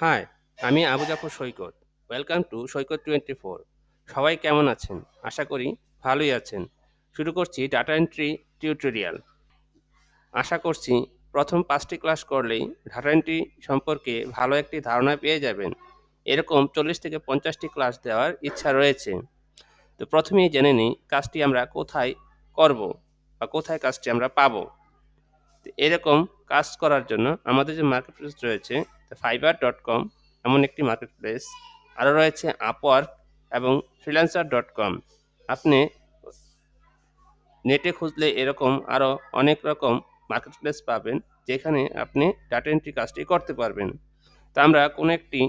High, আমি আবু জাফর সৈকত। Welcome to সৈকত 24। সবাই কেমন আছেন? আশা করি ভালোই আছেন। শুরু করছি ডাটা এন্ট্রি টিউটোরিয়াল। আশা করছি প্রথম 5টি ক্লাস করলেই ডাটা এন্ট্রি সম্পর্কে ভালো একটি ধারণা পেয়ে যাবেন। এরকম 40 থেকে 50টি ক্লাস দেওয়ার ইচ্ছা রয়েছে। তো প্রথমেই জেনে নিই কাজটি আমরা কোথায় করব বা কোথায় কাজটি আমরা পাবো। এরকম কাজ করার জন্য আমাদের যে মার্কেট প্লেস রয়েছে fiverr.com এমন একটি মার্কেট প্লেস, আরও রয়েছে আপওয়ার্ক এবং freelancer.com। আপনি নেটে খুঁজলে এরকম আরও অনেক রকম মার্কেট প্লেস পাবেন, যেখানে আপনি ডাটা এন্ট্রি কাজটি করতে পারবেন। তো আমরা কোনো একটি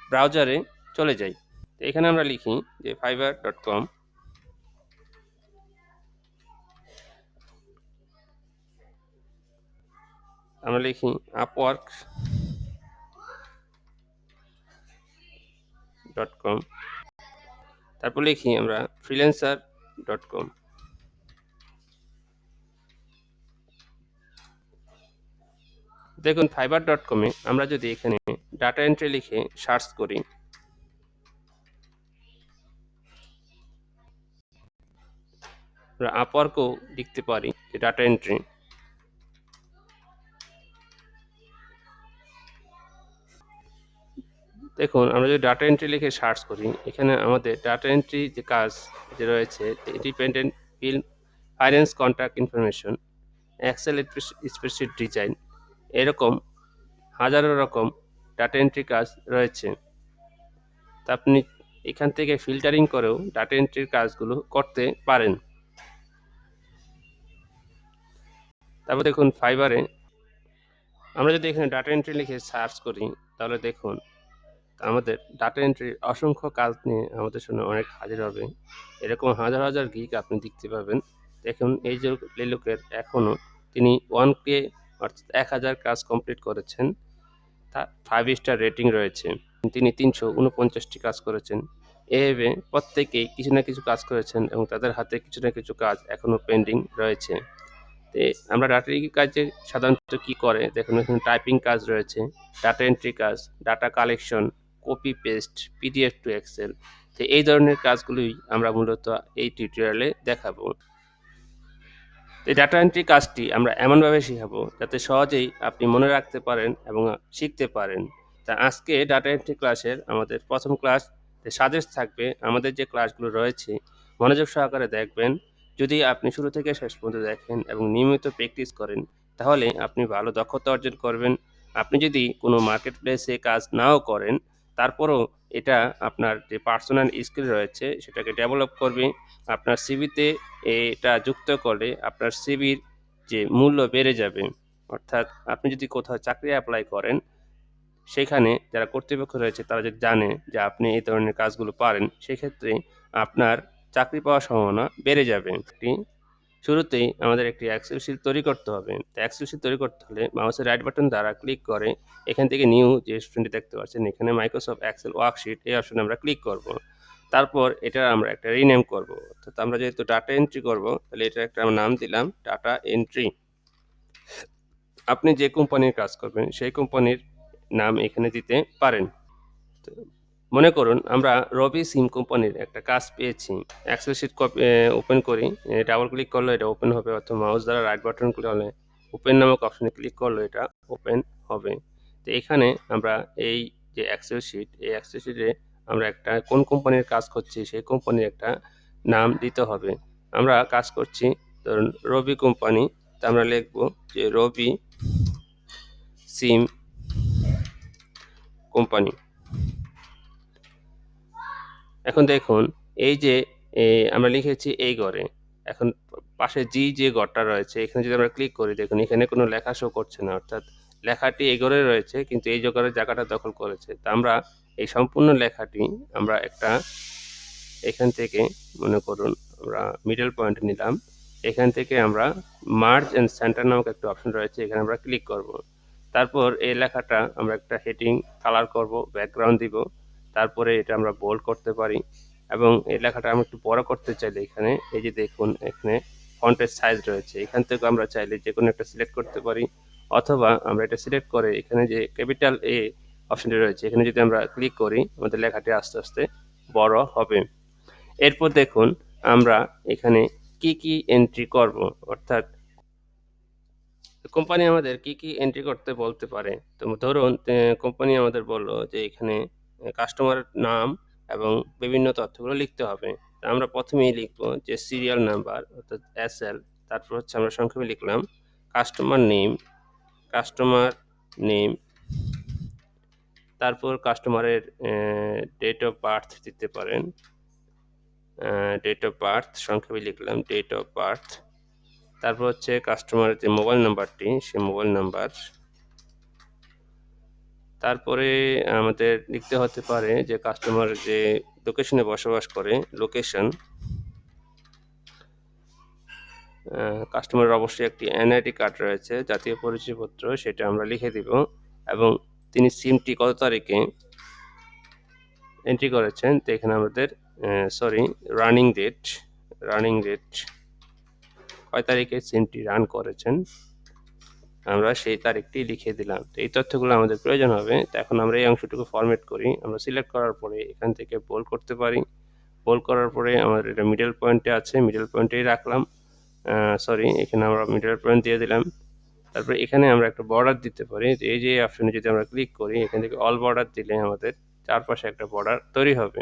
ব্রাউজারে চলে যাই। তো এখানে আমরা লিখি যে fiverr.com। আমরা লিখি upwork.com, তারপর লিখি আমরা freelancer.com। দেখুন fiverr.com-এ আমরা যদি এখানে ডাটা এন্ট্রি লিখে সার্চ করি, আমরা আপওয়ার্কও লিখতে পারি যে ডাটা এন্ট্রি। দেখুন আমরা যদি ডাটা এন্ট্রি লিখে সার্চ করি, এখানে আমাদের ডাটা এন্ট্রি যে কাজ যে রয়েছে, independent bill, finance contract information, excel spreadsheet design, এরকম হাজারো রকম ডাটা এন্ট্রি কাজ রয়েছে। তা আপনি এখান থেকে ফিল্টারিং করেও ডাটা এন্ট্রির কাজগুলো করতে পারেন। তারপর দেখুন ফাইবারে আমরা যদি এখানে ডাটা এন্ট্রি লিখে সার্চ করি, তাহলে দেখুন আমাদের ডাটা এন্ট্রির অসংখ্য কাজ নিয়ে আমাদের সামনে অনেক হাজির হবে। এরকম হাজার হাজার গিগ আপনি দেখতে পাবেন। দেখুন এই যে লোকের এখনও তিনি 1K অর্থাৎ 1000 কাজ কমপ্লিট করেছেন। তার 5 স্টার রেটিং রয়েছে। তিনি 349টি কাজ করেছেন। এভাবে প্রত্যেকেই কিছু না কিছু কাজ করেছেন এবং তাদের হাতে কিছু না কিছু কাজ এখনও পেন্ডিং রয়েছে। আমরা ডাটা এন্ট্রি কাজে সাধারণত কি করে দেখুন, এখানে টাইপিং কাজ রয়েছে, ডাটা এন্ট্রি কাজ, data collection, copy paste, PDF to Excel. তো এই ধরনের কাজগুলোই আমরা মূলত এই টিউটোরিয়ালে দেখাবো। এই ডাটা এন্ট্রি কাজটি আমরা এমনভাবে শেখাবো যাতে সহজেই আপনি মনে রাখতে পারেন এবং শিখতে পারেন। তা আজকে ডাটা এন্ট্রি ক্লাসের আমাদের প্রথম ক্লাস সাজেস্ট থাকবে। আমাদের যে ক্লাসগুলো রয়েছে মনোযোগ সহকারে দেখবেন। যদি আপনি শুরু থেকে শেষ পর্যন্ত দেখেন এবং নিয়মিত প্র্যাকটিস করেন, তাহলে আপনি ভালো দক্ষতা অর্জন করবেন। আপনি যদি কোনো মার্কেট প্লেসে কাজ নাও করেন, তারপরও এটা আপনার যে পার্সোনাল স্কিল রয়েছে সেটাকে ডেভেলপ করবে। আপনার সিভিতে এটা যুক্ত করলে আপনার সিভির যে মূল্য বেড়ে যাবে। অর্থাৎ আপনি যদি কোথাও চাকরি অ্যাপ্লাই করেন, সেখানে যারা কর্তৃপক্ষ রয়েছে তারা যদি জানে যে আপনি এই ধরনের কাজগুলো পারেন, সেক্ষেত্রে আপনার চাকরি পাওয়ার সম্ভাবনা বেড়ে যাবে। শুরুতেই আমাদের একটি এক্সেল শিট তৈরি করতে হবে। তো এক্সেল শিট তৈরি করতে হলে মাউসের রাইট বাটন দ্বারা ক্লিক করে এখান থেকে নিউ যে স্টুডেন্টটি দেখতে পাচ্ছেন, এখানে মাইক্রোসফট এক্সেল ওয়ার্কশিট এই অপশনে আমরা ক্লিক করব। তারপর এটা আমরা একটা রিনেম করব। অর্থাৎ আমরা যেহেতু ডাটা এন্ট্রি করব, তাহলে এটা একটা আমরা নাম দিলাম ডাটা এন্ট্রি। আপনি যে কোম্পানির কাজ করবেন সেই কোম্পানির নাম এখানে দিতে পারেন। তো মনে করুন আমরা রবি সিম কোম্পানির একটা কাজ পেয়েছি। এক্সেল শিট ওপেন করি, ডাবল ক্লিক করলে এটা ওপেন হবে, অথবা মাউস দ্বারা রাইট বাটন করলে ওপেন নামক অপশনে ক্লিক করলে এটা ওপেন হবে। তো এখানে আমরা এই যে এক্সেল শিট, এই এক্সেল শিটে আমরা একটা কোন কোম্পানির কাজ করছি সেই কোম্পানির একটা নাম দিতে হবে। আমরা কাজ করছি ধরুন রবি কোম্পানি, তা আমরা লিখব যে রবি সিম কোম্পানি। এখন দেখুন এই যে আমরা লিখেছি এই ঘরে, এখন পাশে যে ঘরটা রয়েছে এখানে যদি আমরা ক্লিক করি, দেখুন এখানে কোনো লেখা শো করছে না। অর্থাৎ লেখাটি এই ঘরে রয়েছে কিন্তু এই ঘরের জায়গাটা দখল করেছে। তা আমরা এই সম্পূর্ণ লেখাটি আমরা একটা এখান থেকে মনে করুন আমরা মিডল পয়েন্ট নিলাম। এখান থেকে আমরা মার্জ অ্যান্ড সেন্টার নামক একটা অপশন রয়েছে, এখানে আমরা ক্লিক করব। তারপর এই লেখাটা আমরা একটা হেডিং কালার করব, ব্যাকগ্রাউন্ড দিব। তারপরে এটা আমরা বোল্ড করতে পারি এবং এই লেখাটা আমরা একটু বড় করতে চাইলে এখানে এই যে দেখুন এখানে ফন্টের সাইজ রয়েছে, এখান থেকে আমরা চাইলে যে কোনো একটা সিলেক্ট করতে পারি, অথবা আমরা এটা সিলেক্ট করে এখানে যে ক্যাপিটাল এ অপশনটি রয়েছে, এখানে যদি আমরা ক্লিক করি আমাদের লেখাটি আস্তে আস্তে বড় হবে। এরপর দেখুন আমরা এখানে কি এন্ট্রি করব, অর্থাৎ কোম্পানি আমাদের কি এন্ট্রি করতে বলতে পারে। তো ধরুন কোম্পানি আমাদের বলল যে এখানে কাস্টমারের নাম এবং বিভিন্ন তথ্যগুলো লিখতে হবে। আমরা প্রথমেই লিখব যে সিরিয়াল নাম্বার অর্থাৎ এসএল, তারপর হচ্ছে আমরা সংক্ষেপে লিখলাম কাস্টমার নেম, কাস্টমার নেম, তারপর কাস্টমারের ডেট অফ বার্থ দিতে পারেন, ডেট অফ বার্থ সংক্ষেপে লিখলাম ডেট অফ বার্থ, তারপর হচ্ছে কাস্টমারের যে মোবাইল নাম্বারটি সে মোবাইল নাম্বার, তারপরে আমাদের লিখতে হতে পারে যে কাস্টমার যে লোকেশনে বসবাস করে লোকেশন, কাস্টমারের অবশ্যই একটি এনআইডি কার্ড রয়েছে জাতীয় পরিচয়পত্র, সেটা আমরা লিখে দিব এবং তিনি সিমটি কত তারিখে এন্ট্রি করেছেন, তো এখানে আমাদের রানিং ডেট, রানিং ডেট কয় তারিখে সিমটি রান করেছেন আমরা সেই তারিখটি লিখে দিলাম। তো এই তথ্যগুলো আমাদের প্রয়োজন হবে। তো এখন আমরা এই অংশটুকু ফরম্যাট করি। আমরা সিলেক্ট করার পরে এখান থেকে বোল্ড করতে পারি। বোল্ড করার পরে আমাদের এটা মিডল পয়েন্টে আছে, মিডল পয়েন্টেই রাখলাম। এখানে আমরা মিডল পয়েন্ট দিয়ে দিলাম। তারপরে এখানে আমরা একটা বর্ডার দিতে পারি। এই যে অপশনে যদি আমরা ক্লিক করি এখান থেকে অল বর্ডার দিলে আমাদের চারপাশে একটা বর্ডার তৈরি হবে।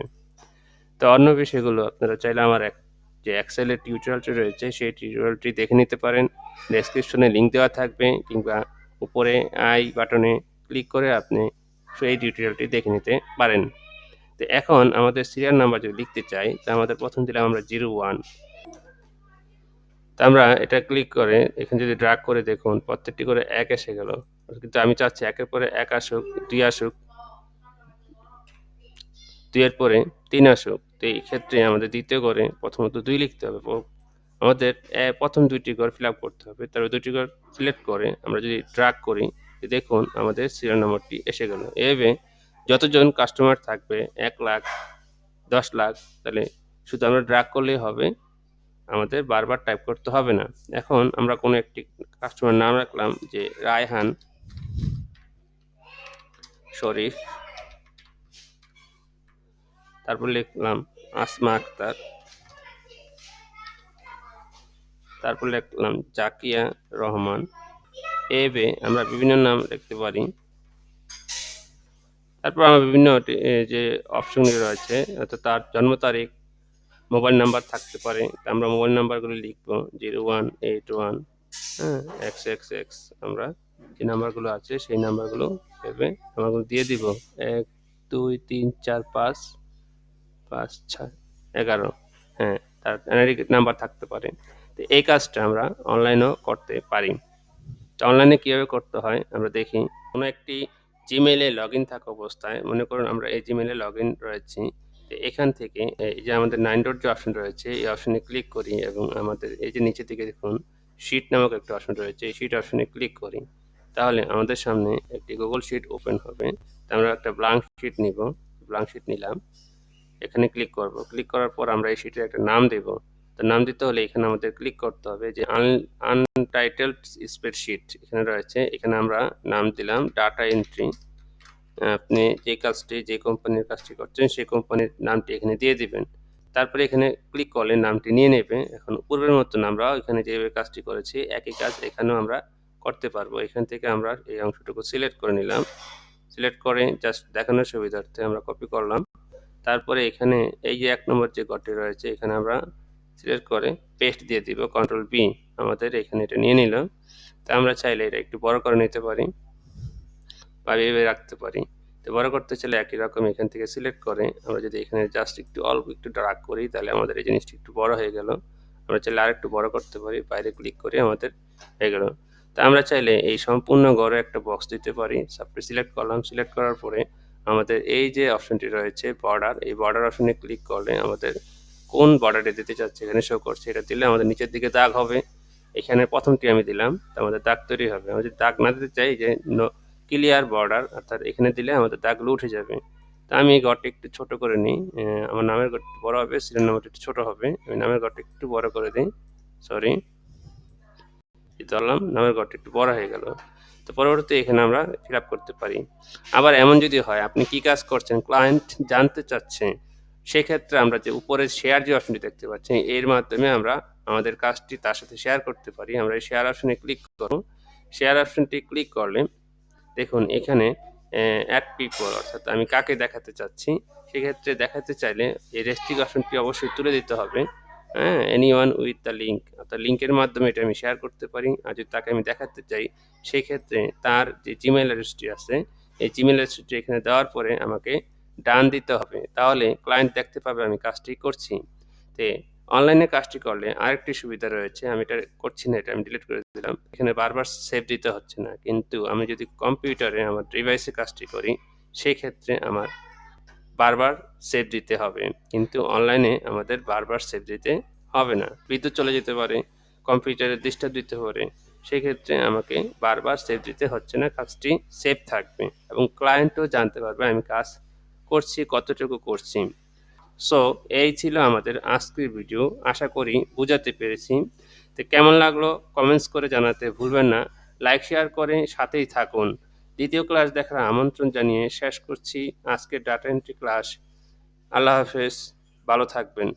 তো অন্য বিষয়গুলো আপনারা চাইলে আমার যে এক্সেলের টিউটোরিয়ালটি রয়েছে সেই টিউটোরিয়ালটি দেখে নিতে পারেন। ডেসক্রিপশনে লিঙ্ক দেওয়া থাকবে কিংবা উপরে আই বাটনে ক্লিক করে আপনি সেই টিউটোরিয়ালটি দেখে নিতে পারেন। তো এখন আমাদের সিরিয়াল নাম্বার যদি লিখতে চাই, তো আমাদের প্রথম দিলাম আমরা 01। তো আমরা এটা ক্লিক করে এখানে যদি ড্রাগ করে দেখুন প্রত্যেকটি করে 1 এসে গেল। কিন্তু আমি চাচ্ছি 1 এর পরে 1 আসুক, 2 আসুক, 2 এর পরে 3 আসুক। তো এই ক্ষেত্রে আমাদের দ্বিতীয় ঘরে প্রথমত 2 লিখতে হবে। আমাদের প্রথম 2টি ঘর ফিল আপ করতে হবে। তারপর 2টি ঘর সিলেক্ট করে আমরা যদি ড্রাগ করি দেখুন আমাদের সিরিয়াল নাম্বারটি এসে গেল। এভাবে যতজন কাস্টমার থাকবে 1 লাখ, 10 লাখ, তাহলে শুধু আমরা ড্রাগ করলেই হবে, আমাদের বারবার টাইপ করতে হবে না। এখন আমরা কোনো একটি কাস্টমার নাম রাখলাম যে রায়হান শরীফ, তারপর লিখলাম আসমা আক্তার, তারপর লিখলাম জাকিয়া রহমান। এভাবে আমরা বিভিন্ন নাম লিখতে পারি। তারপর আমরা বিভিন্ন যে অপশনগুলো রয়েছে অর্থাৎ তার জন্ম তারিখ, মোবাইল নাম্বার থাকতে পারে। আমরা মোবাইল নাম্বারগুলো লিখবো 0181 XXX, আমরা যে নাম্বারগুলো আছে সেই নাম্বারগুলো ভেবে নাম্বারগুলো দিয়ে দিব 1 2 3 4 5 5 6 11, তার এনআইডি নাম্বার থাকতে পারে। তো এই কাজটা আমরা অনলাইনেও করতে পারি। তো অনলাইনে কীভাবে করতে হয় আমরা দেখি। কোনো একটি জিমেইলে লগ ইন থাকা অবস্থায় মনে করুন আমরা এই জিমেইলে লগ ইন রয়েছি, তো এখান থেকে এই যে আমাদের 9 ডট যে অপশন রয়েছে এই অপশনে ক্লিক করি এবং আমাদের এই যে নিচের দিকে দেখুন শিট নামক একটা অপশন রয়েছে, এই শিট অপশনে ক্লিক করি, তাহলে আমাদের সামনে একটি গুগল শিট ওপেন হবে। তো আমরা একটা ব্ল্যাঙ্ক শিট নিব, ব্ল্যাঙ্ক শিট নিলাম, এখানে ক্লিক করব। ক্লিক করার পর আমরা এই শিটের একটা নাম দেব। তো নাম দিতে হলে এখানে আমাদের ক্লিক করতে হবে যে আনটাইটেলড স্প্রেডশিট এখানে রয়েছে, এখানে আমরা নাম দিলাম ডাটা এন্ট্রি। আপনি যে কাজটি যে কোম্পানির কাজটি করছেন সেই কোম্পানির নামটি এখানে দিয়ে দিবেন। তারপরে এখানে ক্লিক করলে নামটি নিয়ে নেবে। এখন পূর্বের মতন আমরা এখানে যেভাবে কাজটি করেছি একই কাজ এখানেও আমরা করতে পারবো। এখান থেকে আমরা এই অংশটুকু সিলেক্ট করে নিলাম, সিলেক্ট করে জাস্ট দেখানোর সুবিধার্থে আমরা কপি করলাম। তারপরে এখানে এই যে 1 নম্বর যে ঘরটি রয়েছে এখানে আমরা সিলেক্ট করে পেস্ট দিয়ে দিব, কন্ট্রোল বি, আমাদের এখানে এটা নিয়ে নিলাম। তা আমরা চাইলে এটা একটু বড় করে নিতে পারি বা এভাবে রাখতে পারি। তো বড় করতে চাইলে একই রকম এখান থেকে সিলেক্ট করে আমরা যদি এখানে জাস্ট একটু অল্প একটু ড্রাগ করি তাহলে আমাদের এই জিনিসটি একটু বড় হয়ে গেল। আমরা চাইলে আরেকটু বড় করতে পারি, বাইরে ক্লিক করে আমাদের হয়ে গেল। তা আমরা চাইলে এই সম্পূর্ণ ঘরে একটা বক্স দিতে পারি। তারপরে সিলেক্ট করলাম, সিলেক্ট করার পরে আমাদের এই যে অপশনটি রয়েছে বর্ডার, এই বর্ডার অপশনে ক্লিক করলে আমাদের কোন বর্ডারটি দিতে চাচ্ছে এখানে শো করছে, এটা দিলে আমাদের নিচের দিকে দাগ হবে। এখানে প্রথমটি আমি দিলাম, আমাদের দাগ তৈরি হবে। আমরা যদি দাগ না দিতে চাই যে ক্লিয়ার বর্ডার অর্থাৎ এখানে দিলে আমাদের দাগগুলো উঠে যাবে। তা আমি এই ঘরটি একটু ছোট করে নিই, আমার নামের ঘরটি বড় হবে, সিরিয়াল নাম্বারটি একটু ছোট হবে, আমি নামের ঘরটি একটু বড় করে দিই, ধরলাম নামের ঘরটি একটু বড় হয়ে গেল। তো তো পরবর্তীতে এখানে আমরা ফিল আপ করতে পারি। আবার এমন যদি হয় আপনি কি কাজ করছেন ক্লায়েন্ট জানতে চাচ্ছে, সেক্ষেত্রে আমরা যে উপরে শেয়ার যে অপশনটি দেখতে পাচ্ছি এর মাধ্যমে আমরা আমাদের কাজটি তার সাথে শেয়ার করতে পারি। আমরা এই শেয়ার অপশনে ক্লিক করব। শেয়ার অপশনটি ক্লিক করলে দেখুন এখানে অ্যাড পিপল অর্থাৎ আমি কাকে দেখাতে চাচ্ছি, সেক্ষেত্রে দেখাতে চাইলে এই রেস্ট্রিক্ট অপশনটি অবশ্যই তুলে দিতে হবে। হ্যাঁ? এনিওয়ান উইথ দ্য লিঙ্ক অর্থাৎ লিঙ্কের মাধ্যমে এটা আমি শেয়ার করতে পারি। আর যদি তাকে আমি দেখাতে চাই সেক্ষেত্রে তার যে জিমেইল অ্যাড্রেসটি আছে এই জিমেইল অ্যাড্রেসটি এখানে দেওয়ার পরে আমাকে ডান দিতে হবে। তাহলে ক্লায়েন্ট দেখতে পাবে আমি কাজটি করছি। তে অনলাইনে কাজটি করলে আরেকটি সুবিধা রয়েছে। আমি এটা করছি না, এটা আমি ডিলিট করে দিলাম। এখানে বারবার সেভ দিতে হচ্ছে না। কিন্তু আমি যদি কম্পিউটারে আমার ডিভাইসে কাজটি করি, সেক্ষেত্রে আমার বারবার সেভ দিতে হবে। কিন্তু অনলাইনে আমাদের বারবার সেভ দিতে হবে না। বিদ্যুৎ চলে যেতে পারে, কম্পিউটারে ডিস্টার্ব দিতে পারে। সেক্ষেত্রে আমাকে বারবার সেভ দিতে হচ্ছে না। কাজটি সেভ থাকবে এবং ক্লায়েন্টও জানতে পারবে আমি কাজ করছি, কতটুকু করছি। সো এই ছিল আমাদের আজকের ভিডিও। আশা করি বুঝাতে পেরেছি। তো কেমন লাগলো কমেন্টস করে জানাতে ভুলবেন না। লাইক শেয়ার করে সাথেই থাকুন। দ্বিতীয় ক্লাস দেখার আমন্ত্রণ জানিয়ে শেষ করছি আজকের ডাটা এন্ট্রি ক্লাস। আল্লাহ হাফেজ। ভালো থাকবেন।